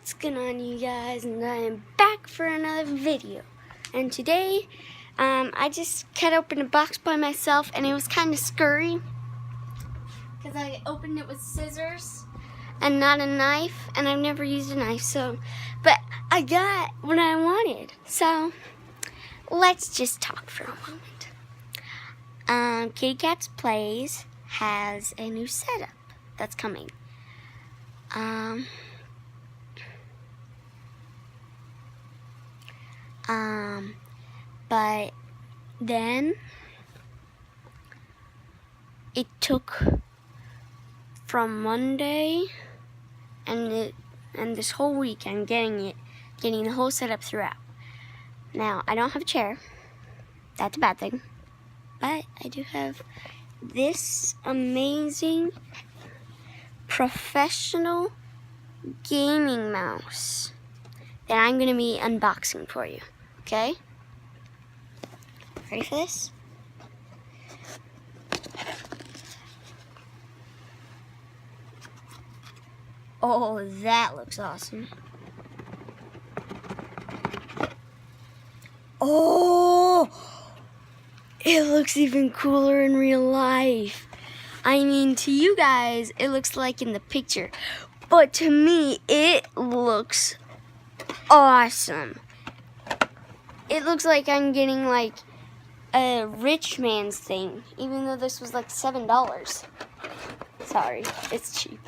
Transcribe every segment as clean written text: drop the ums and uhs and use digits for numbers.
What's going on, you guys? And I am back for another video. And today, I just cut open a box by myself, and it was kind of scurry because I opened it with scissors and not a knife, and I've never used a knife. But I got what I wanted. So let's just talk for a moment. Kitty Cats Plays has a new setup that's coming. But then it took from Monday and this whole week I'm getting the whole setup throughout. Now, I don't have a chair. That's a bad thing. But I do have this amazing professional gaming mouse that I'm going to be unboxing for you. Okay? Ready for this? Oh, that looks awesome. Oh, it looks even cooler in real life. I mean, to you guys, it looks like in the picture. But to me, it looks awesome. It looks like I'm getting like a rich man's thing, even though this was like $7. Sorry, it's cheap.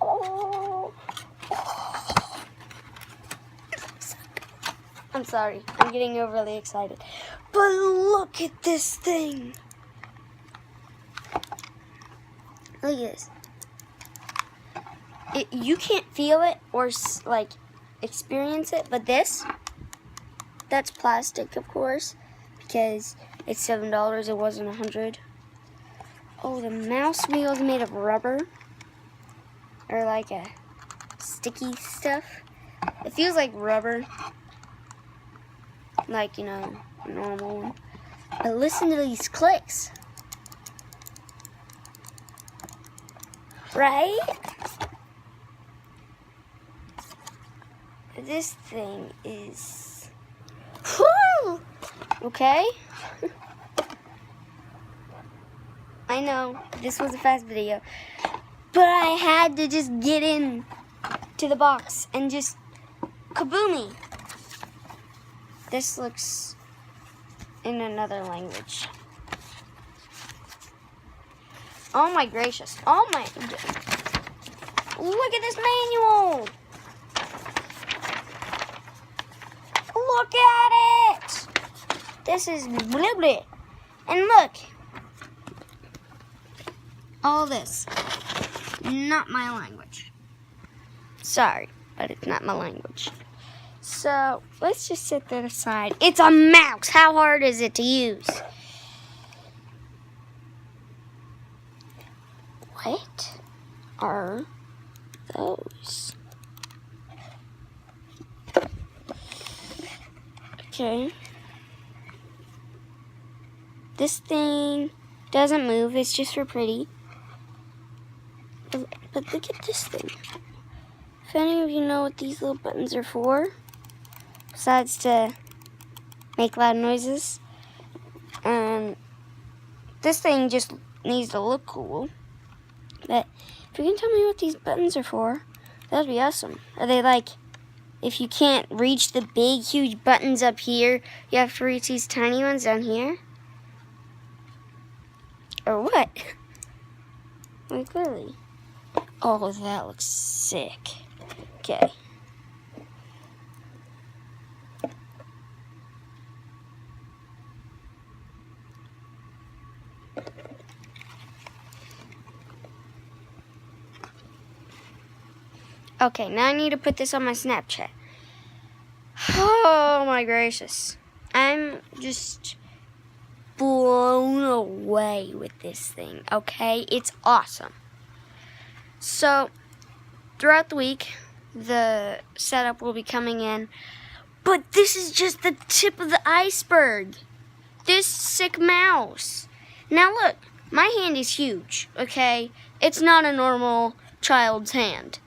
Oh. I'm sorry, I'm getting overly excited. But look at this thing. Look at this. You can't feel it or like experience it, but that's plastic, of course, because it's $7. It wasn't $100. Oh, the mouse wheel is made of rubber or like a sticky stuff. It feels like rubber, like, you know, a normal one. But listen to these clicks, right? This thing is, whew, okay? I know, this was a fast video, but I had to just get in to the box and just kaboomy. This looks in another language. Oh my gracious, oh my, look at this manual. Look at it! This is blah blah. And look. All this. Not my language. Sorry, but it's not my language. So, let's just set that aside. It's a mouse! How hard is it to use? What are those? Okay. This thing doesn't move, it's just for pretty. But look at this thing. If any of you know what these little buttons are for, besides to make loud noises, this thing just needs to look cool. But if you can tell me what these buttons are for, that would be awesome. Are they like, if you can't reach the big, huge buttons up here, you have to reach these tiny ones down here? Or what? Like, clearly. Oh, that looks sick. Okay. Okay, now I need to put this on my Snapchat. Oh my gracious. I'm just blown away with this thing, okay? It's awesome. So, throughout the week, the setup will be coming in. But this is just the tip of the iceberg. This sick mouse. Now look, my hand is huge, okay? It's not a normal child's hand.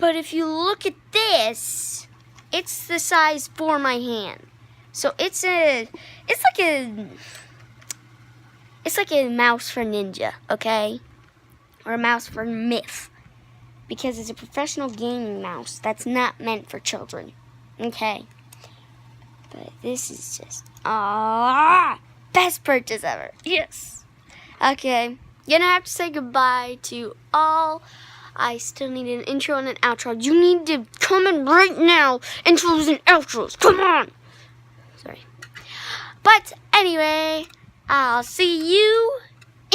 But if you look at this, it's the size for my hand. So it's like a mouse for Ninja, okay? Or a mouse for Myth. Because it's a professional gaming mouse that's not meant for children. Okay? But this is just best purchase ever. Yes. Okay. Gonna have to say goodbye to all. I still need an intro and an outro. You need to come in right now. Intros and outros. Come on. Sorry. But anyway, I'll see you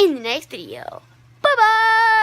in the next video. Bye-bye.